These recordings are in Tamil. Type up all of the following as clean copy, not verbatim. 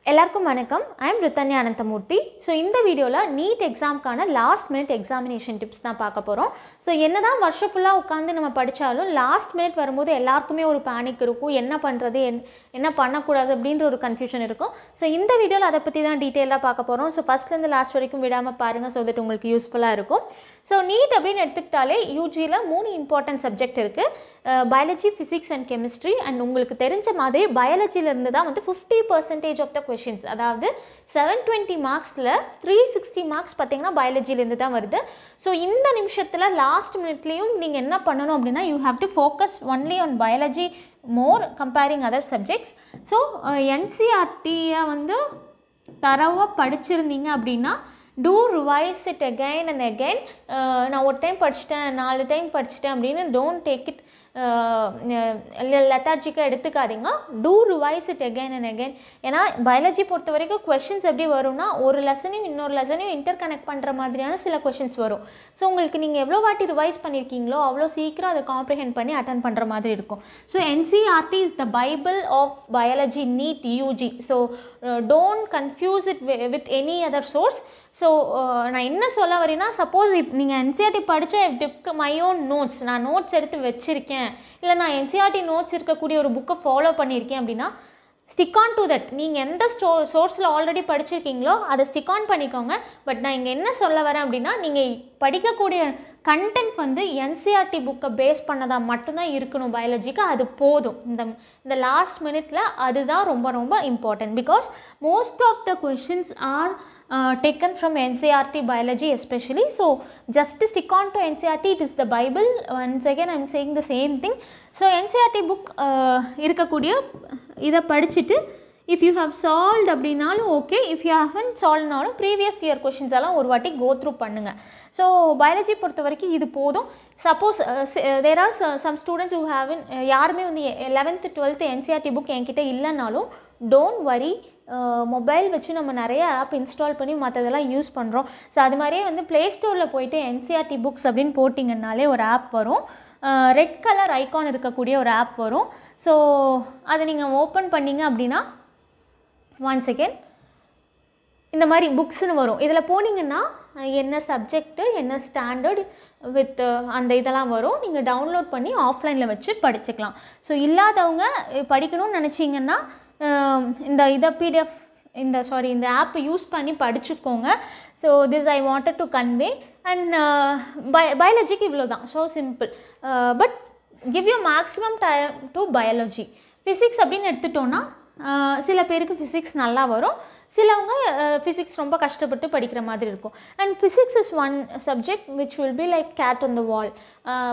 எல்லாருக்கும் வணக்கம். I am Rithanya Ananthamoorthy. So இந்த வீடியோவில் நீட் எக்ஸாம்க்கான லாஸ்ட் மினிட் எக்ஸாமினேஷன் டிப்ஸ் தான் பார்க்க போகிறோம். ஸோ என்னதான் வருஷம் ஃபுல்லாக உட்காந்து நம்ம படித்தாலும் லாஸ்ட் மினிட் வரும்போது எல்லாருக்குமே ஒரு பேனிக் இருக்கும். என்ன பண்ணுறது, என்ன பண்ணக்கூடாது அப்படின்ற ஒரு கன்ஃபியூஷன் இருக்கும். ஸோ இந்த வீடியோவில் அதை பற்றி தான் டீட்டெயிலாக பார்க்க போகிறோம். ஸோ ஃபஸ்ட்லேருந்து லாஸ்ட் வரைக்கும் விடாமல் பாருங்கள். ஸோ தட் உங்களுக்கு யூஸ்ஃபுல்லாக இருக்கும். ஸோ நீட் அப்படின்னு எடுத்துக்கிட்டாலே யூஜியில் 3 இம்பார்ட்டன்ட் சப்ஜெக்ட் இருக்குது. Biology, physics and chemistry. And உங்களுக்கு தெரிஞ்ச மாதிரி பயாலஜியிலேருந்து தான் வந்து 50% ஆஃப் த கொஷின்ஸ், அதாவது 720 மார்க்ஸில் 360 மார்க்ஸ் பார்த்திங்கன்னா பயாலஜிலேருந்து தான் வருது. ஸோ இந்த நிமிஷத்தில் லாஸ்ட் மினிட்லேயும் நீங்கள் என்ன பண்ணணும் அப்படின்னா, you have to focus only on biology more comparing other subjects. So என்சிஆர்டியை வந்து தரவாக படிச்சிருந்தீங்க அப்படின்னா to revise it again and again. நான் ஒரு டைம் படிச்சிட்டேன், 4 டைம் படிச்சிட்டேன் அப்படின்னு டோன்ட் டேக் இட் லெத்தார்ஜிக்காக எடுத்துக்காதீங்க. To revise it again and again. ஏன்னா பயாலஜி பொறுத்த வரைக்கும் கொஷின்ஸ் எப்படி வரும்னா, ஒரு லெசனையும் இன்னொரு லெசனையும் இன்டர் கனெக்ட் பண்ணுற மாதிரியான சில கொஷின்ஸ் வரும். ஸோ உங்களுக்கு நீங்கள் எவ்வளோ வாட்டி ரிவைஸ் பண்ணியிருக்கீங்களோ அவ்வளோ சீக்கிரம் அதை காம்ப்ரிஹெண்ட் பண்ணி அட்டன் பண்ணுற மாதிரி இருக்கும். So NCERT is the Bible of biology NEET UG. So don't confuse it with any other source. So நான் என்ன சொல்ல வரேன்னா, சப்போஸ் நீங்கள் என்சிஆர்டி படித்தா டிக் மை ஓன் நோட்ஸ், நான் நோட்ஸ் எடுத்து வச்சுருக்கேன், இல்லை நான் என்சிஆர்டி நோட்ஸ் இருக்கக்கூடிய ஒரு புக்கை ஃபாலோ பண்ணியிருக்கேன் அப்படின்னா ஸ்டிக் ஆன் டு தட். நீங்கள் எந்த சோர்ஸில் ஆல்ரெடி படிச்சிருக்கீங்களோ அதை ஸ்டிக் ஆன் பண்ணிக்கோங்க. பட் நான் இங்கே என்ன சொல்ல வரேன் அப்படின்னா, நீங்கள் படிக்கக்கூடிய கண்டென்ட் வந்து என்சிஆர்டி புக்கை பேஸ் பண்ணதாக மட்டும்தான் இருக்கணும் பயாலஜிக்கு. அது போதும். இந்த லாஸ்ட் மினிட்ல அதுதான் ரொம்ப ரொம்ப important. Because most of the questions are taken from NCERT biology especially. So just stick on to NCERT. It is the Bible. Once again I am saying the same thing. So NCERT book இருக்கக்கூடிய இதை படிச்சுட்டு if you have solved அப்படின்னாலும் ஓகே, if you haven't solvedனாலும் ப்ரீவியஸ் இயர் கொஷின்ஸ் எல்லாம் ஒரு வாட்டி கோ த்ரூ பண்ணுங்கள். ஸோ பயாலஜி பொறுத்த வரைக்கும் இது போதும். Suppose there are some students who haven't, யாருமே வந்து 11th 12th NCERT புக் என்கிட்ட இல்லைனாலும் டோன்ட் வரி. மொபைல் வச்சு நம்ம நிறைய ஆப் இன்ஸ்டால் பண்ணி மற்றதெல்லாம் யூஸ் பண்ணுறோம். ஸோ அது மாதிரியே வந்து ப்ளே ஸ்டோரில் போயிட்டு என்சிஆர்டி புக்ஸ் அப்படின்னு போட்டிங்கன்னாலே ஒரு ஆப் வரும். ரெட் கலர் ஐகான் இருக்கக்கூடிய ஒரு ஆப் வரும். ஸோ அதை நீங்கள் ஓப்பன் பண்ணிங்க அப்படின்னா ஒன்ஸ் அகேன் இந்த மாதிரி புக்ஸ்னு வரும். இதில் போனீங்கன்னா என்ன சப்ஜெக்ட்டு, என்ன ஸ்டாண்டர்ட் வித் அந்த இதெல்லாம் வரும். நீங்கள் டவுன்லோட் பண்ணி ஆஃப்லைனில் வச்சு படிச்சுக்கலாம். ஸோ இல்லாதவங்க படிக்கணும்னு நினச்சிங்கன்னா இந்த பிடிஎஃப் இந்த ஆப்பை யூஸ் பண்ணி படிச்சுக்கோங்க. So this I wanted to convey. And பயாலஜிக்கு இவ்வளோ தான். So simple. But give you maximum time to biology. Physics அப்படின்னு எடுத்துட்டோன்னா சில பேருக்கு ஃபிசிக்ஸ் நல்லா வரும், சிலவங்க ஃபிசிக்ஸ் ரொம்ப கஷ்டப்பட்டு படிக்கிற மாதிரி இருக்கும். And physics is one subject which will be like cat on the wall.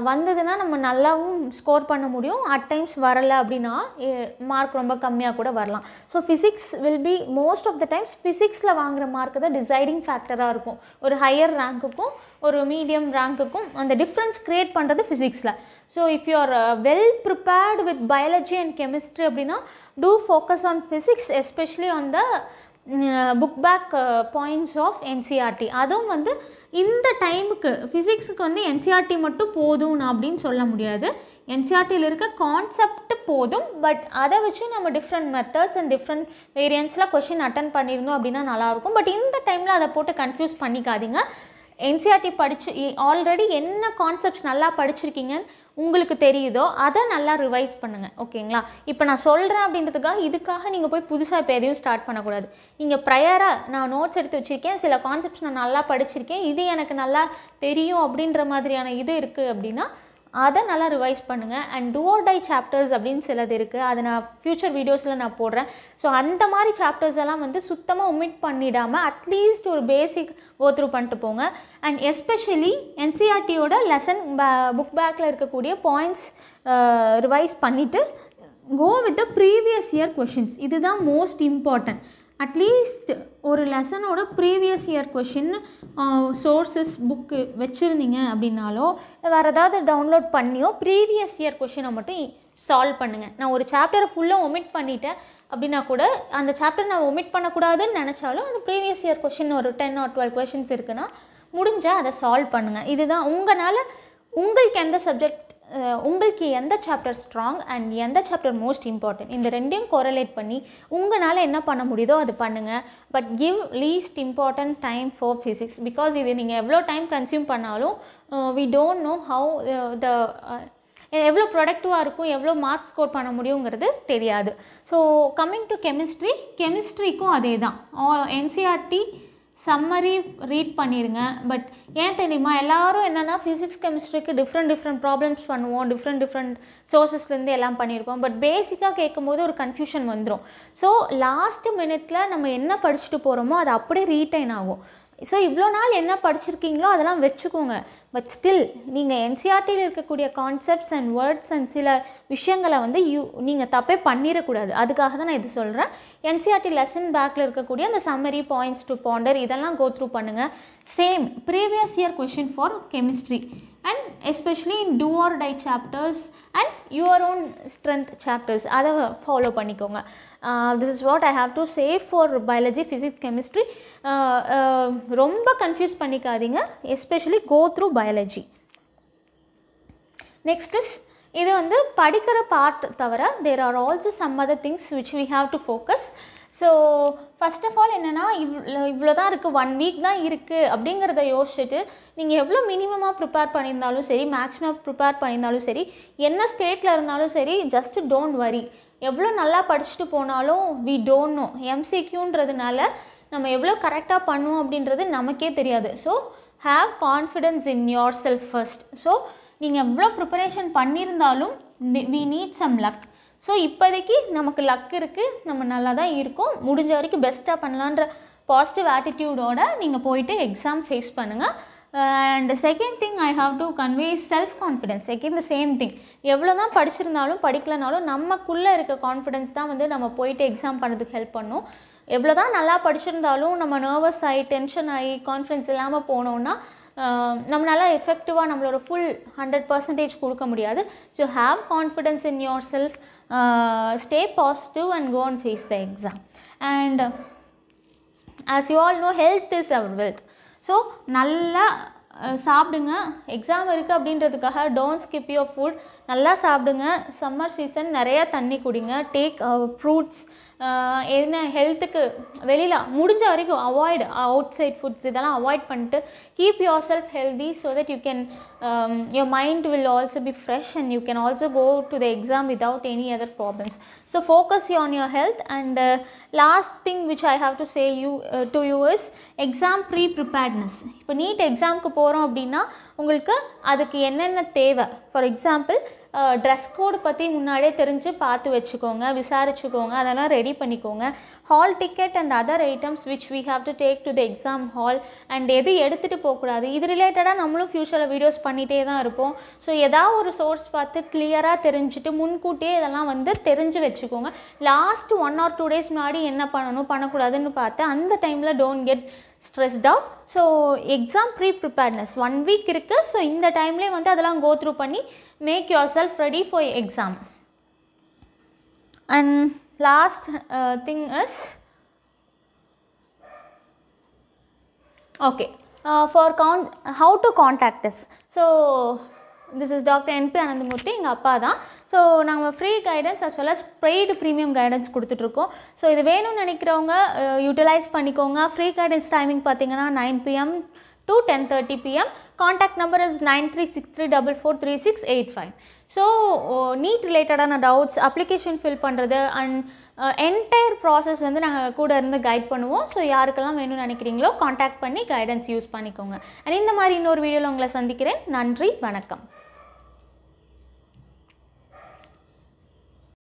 வந்ததுன்னா நம்ம நல்லாவும் ஸ்கோர் பண்ண முடியும். அட் டைம்ஸ் வரலை அப்படின்னா மார்க் ரொம்ப கம்மியாக கூட வரலாம். So physics will be most of the times ஃபிசிக்ஸில் வாங்குகிற மார்க்கு தான் டிசைடிங் ஃபேக்டராக இருக்கும். ஒரு ஹையர் ரேங்க்குக்கும் ஒரு மீடியம் ரேங்க்குக்கும் அந்த டிஃப்ரென்ஸ் க்ரியேட் பண்ணுறது ஃபிசிக்ஸில். So if you are well prepared with biology and chemistry அப்படின்னா do focus on physics, especially on the book back points of NCERT. அதுவும் வந்து இந்த டைமுக்கு ஃபிசிக்ஸுக்கு வந்து NCERT மட்டும் போதும் அப்படின்னு சொல்ல முடியாது. NCERTயில் இருக்க கான்செப்ட் போதும். பட் அதை வச்சு நம்ம டிஃப்ரெண்ட் மெத்தட்ஸ் அண்ட் டிஃப்ரெண்ட் வேரியன்ஸில் கொஷின் அட்டன் பண்ணியிருந்தோம் அப்படின்னா நல்லாயிருக்கும். பட் இந்த டைமில் அதை போட்டு கன்ஃபியூஸ் பண்ணிக்காதீங்க. NCERT படித்து ஆல்ரெடி என்ன கான்செப்ட்ஸ் நல்லா படிச்சிருக்கீங்கன்னு உங்களுக்கு தெரியுதோ அதை நல்லா ரிவைஸ் பண்ணுங்கள். ஓகேங்களா? இப்போ நான் சொல்கிறேன் அப்படின்றதுக்காக இதுக்காக நீங்கள் போய் புதுசாக இப்போ எதையும் ஸ்டார்ட் பண்ணக்கூடாது. நீங்கள் ப்ரையராக நான் நோட்ஸ் எடுத்து வச்சுருக்கேன், சில கான்செப்ட்ஸ் நான் நல்லா படிச்சிருக்கேன், இது எனக்கு நல்லா தெரியும் அப்படின்ற மாதிரியான இது இருக்குது அப்படின்னா அதை நல்லா ரிவைஸ் பண்ணுங்கள். And two or three chapters அப்படின்னு சிலது இருக்குது. அதை நான் ஃப்யூச்சர் வீடியோஸில் நான் போடுறேன். ஸோ அந்த மாதிரி சாப்டர்ஸ் எல்லாம் வந்து சுத்தமாக ஒமிட் பண்ணிடாமல் அட்லீஸ்ட் ஒரு பேசிக் கோ த்ரூ பண்ணிட்டு போங்க. அண்ட் எஸ்பெஷலி என்சிஆர்டியோட லெசன் புக் பேக்கில் இருக்கக்கூடிய பாயிண்ட்ஸ் ரிவைஸ் பண்ணிவிட்டு go with the previous year questions. இதுதான் மோஸ்ட் இம்பார்ட்டன்ட். அட்லீஸ்ட் ஒரு லெசனோட previous year question sources book வச்சுருந்தீங்க அப்படின்னாலோ வேறு ஏதாவது டவுன்லோட் பண்ணியோ ப்ரீவியஸ் இயர் கொஷினை மட்டும் சால்வ் பண்ணுங்கள். நான் ஒரு சாப்டரை ஃபுல்லாக ஒமிட் பண்ணிட்டேன் அப்படின்னா கூட அந்த சாப்டர் நான் ஒமிட் பண்ணக்கூடாதுன்னு நினச்சாலும் அந்த ப்ரீவியஸ் இயர் கொஷின் ஒரு 10 or 12 கொஷின்ஸ் இருக்குன்னா முடிஞ்சால் அதை சால்வ் பண்ணுங்கள். இதுதான் உங்களுக்கு எந்த சப்ஜெக்ட் உங்களுக்கு எந்த சாப்டர் ஸ்ட்ராங் அண்ட் எந்த சாப்டர் மோஸ்ட் இம்பார்ட்டன்ட், இந்த ரெண்டையும் கோரிலேட் பண்ணி உங்களால் என்ன பண்ண முடியுதோ அது பண்ணுங்கள். But give least important time for physics. Because இது நீங்கள் எவ்வளோ டைம் கன்சியூம் பண்ணாலும் வி டோன்ட் நோ ஹவு எவ்வளோ ப்ரொடக்டிவாக இருக்கும், எவ்வளோ மார்க்ஸ் ஸ்கோர் பண்ண முடியுங்கிறது தெரியாது. ஸோ கம்மிங் டு கெமிஸ்ட்ரிக்கும் அதே தான். என்சிஆர்டி சம்மரி ரீட் பண்ணிடுங்க. பட் ஏன் தெரியுமா, எல்லோரும் என்னென்னா ஃபிசிக்ஸ் கெமிஸ்ட்ரிக்கு டிஃப்ரெண்ட் ப்ராப்ளம்ஸ் பண்ணுவோம், டிஃப்ரெண்ட் சோர்ஸஸ்லேருந்து எல்லாம் பண்ணியிருப்போம். பட் பேசிக்காக கேட்கும்போது ஒரு கன்ஃபியூஷன் வந்துடும். ஸோ லாஸ்ட்டு மினிட்டில் நம்ம என்ன படிச்சுட்டு போகிறோமோ அது அப்படியே ரீட்டைன் ஆகும். ஸோ இவ்வளோ நாள் என்ன படிச்சிருக்கீங்களோ அதெல்லாம் வச்சுக்கோங்க. பட் ஸ்டில் நீங்கள் என்சிஆர்டியில் இருக்கக்கூடிய கான்செப்ட்ஸ் அண்ட் வேர்ட்ஸ் அண்ட் சில விஷயங்களை வந்து நீங்கள் தப்பே பண்ணிடக்கூடாது. அதுக்காக தான் நான் இது சொல்கிறேன். என்சிஆர்டி லெசன் பேக்கில் இருக்கக்கூடிய அந்த சம்மரி, பாயிண்ட்ஸ் டு பாண்டர் இதெல்லாம் கோ த்ரூ பண்ணுங்கள். Same previous year question for chemistry and especially in do or die chapters and your own strength chapters அதை ஃபாலோ பண்ணிக்கோங்க. This is what I have to say for biology, physics, chemistry. ரொம்ப கன்ஃபியூஸ் பண்ணிக்காதீங்க, especially go through biology. Next is இது வந்து படிக்கிற பார்ட் தவிர there are also some other things which we have to focus. So first of all என்னென்னா இவ்வளோ தான் இருக்குது, 1 வீக் தான் இருக்குது அப்படிங்கிறத யோசிச்சுட்டு நீங்கள் எவ்வளோ மினிமமாக ப்ரிப்பேர் பண்ணியிருந்தாலும் சரி, மேக்ஸிமம் ப்ரிப்பேர் பண்ணியிருந்தாலும் சரி, என்ன ஸ்டேட்டில் இருந்தாலும் சரி, ஜஸ்ட் டோன்ட் வரி. எவ்வளோ நல்லா படிச்சுட்டு போனாலும் வி டோன்ட் நோ. எம்சிக்யூன்றதுனால நம்ம எவ்வளோ கரெக்டாக பண்ணுவோம் அப்படின்றது நமக்கே தெரியாது. So have confidence in yourself first. So நீங்கள் எவ்வளோ ப்ரிப்பரேஷன் பண்ணியிருந்தாலும் we need some luck. So இப்போதைக்கு நமக்கு லக் இருக்குது, நம்ம நல்லா தான் இருக்கோம், முடிஞ்ச வரைக்கும் பெஸ்ட்டாக பண்ணலான்ற பாசிட்டிவ் ஆட்டிடியூடோடு நீங்கள் போயிட்டு எக்ஸாம் ஃபேஸ் பண்ணுங்கள். And second thing I have to convey self confidence. Second the same thing. எவ்வளோ தான் படிச்சிருந்தாலும் படிக்கலனாலும் நமக்குள்ளே இருக்க கான்ஃபிடென்ஸ் தான் வந்து நம்ம போயிட்டு எக்ஸாம் பண்ணுறதுக்கு ஹெல்ப் பண்ணும். எவ்வளோ தான் நல்லா படிச்சிருந்தாலும் நம்ம நர்வஸ் ஆகி, டென்ஷன் ஆகி, கான்ஃபிடென்ஸ் இல்லாமல் போனோன்னா நம்மளால் எஃபெக்டிவாக நம்மளோட ஃபுல் 100% கொடுக்க முடியாது. So have confidence in yourself, stay positive and go and face the exam. And as you all know, health is our wealth. So நல்லா சாப்பிடுங்க. எக்ஸாம் இருக்குது அப்படின்றதுக்காக டோன்ட் ஸ்கிப் யுவர் ஃபுட். நல்லா சாப்பிடுங்க. சம்மர் சீசன் நிறையா தண்ணி குடிங்க. Take fruits. என்ன ஹெல்த்துக்கு வெளியில் முடிஞ்ச வரைக்கும் அவாய்ட் அவுட் சைட் ஃபுட்ஸ், இதெல்லாம் அவாய்ட் பண்ணிட்டு keep your self healthy so that you can your mind will also be fresh and you can also go to the exam without any other problems. So focus on your health. And last thing which I have to say to you is exam preparedness. இப்போ நீட் எக்ஸாமுக்கு போகிறோம் அப்படின்னா உங்களுக்கு அதுக்கு என்னென்ன தேவை, ஃபார் எக்ஸாம்பிள் ட்ரெஸ் கோடு பற்றி முன்னாடியே தெரிஞ்சு பார்த்து வச்சுக்கோங்க, விசாரிச்சுக்கோங்க, அதெல்லாம் ரெடி பண்ணிக்கோங்க. Hall ticket and other items which we have to take to the exam hall and எது எடுத்துகிட்டு போகக்கூடாது. இது ரிலேட்டடாக நம்மளும் ஃப்யூச்சரில் வீடியோஸ் பண்ணிகிட்டே தான் இருப்போம். ஸோ ஏதாவது ஒரு சோர்ஸ் பார்த்து கிளியராக தெரிஞ்சுட்டு முன்கூட்டியே இதெல்லாம் வந்து தெரிஞ்சு வச்சுக்கோங்க. லாஸ்ட் 1 or 2 days முன்னாடி என்ன பண்ணணும் பண்ணக்கூடாதுன்னு பார்த்து அந்த டைமில் don't get stressed out. So exam preparedness 1 week இருக்குது. ஸோ இந்த டைம்லேயே வந்து அதெல்லாம் கோ த்ரூ பண்ணி make your self ready for exam. And last thing is okay for how to contact us. So this is Dr. NP Anandamurthy, எங்கள் அப்பா தான். ஸோ நாங்கள் free guidance as well as paid premium guidance கொடுத்துட்ருக்கோம். ஸோ இது வேணும்னு நினைக்கிறவங்க யூட்டிலைஸ் பண்ணிக்கோங்க. ஃப்ரீ கைடன்ஸ் டைமிங் பார்த்தீங்கன்னா 9 PM to 10:30 PM. Contact number is 9363443685. So NEET ரிலேட்டடான டவுட்ஸ், அப்ளிகேஷன் ஃபில் பண்ணுறது அண்ட் என்டையர் ப்ராசஸ் வந்து நாங்கள் கூட இருந்து கைட் பண்ணுவோம். ஸோ யாருக்கெல்லாம் வேணும்னு நினைக்கிறீங்களோ காண்டாக்ட் பண்ணி கைடன்ஸ் யூஸ் பண்ணிக்கோங்க. அண்ட் இந்த மாதிரி இன்னொரு வீடியோவில் உங்களை சந்திக்கிறேன். நன்றி, வணக்கம்.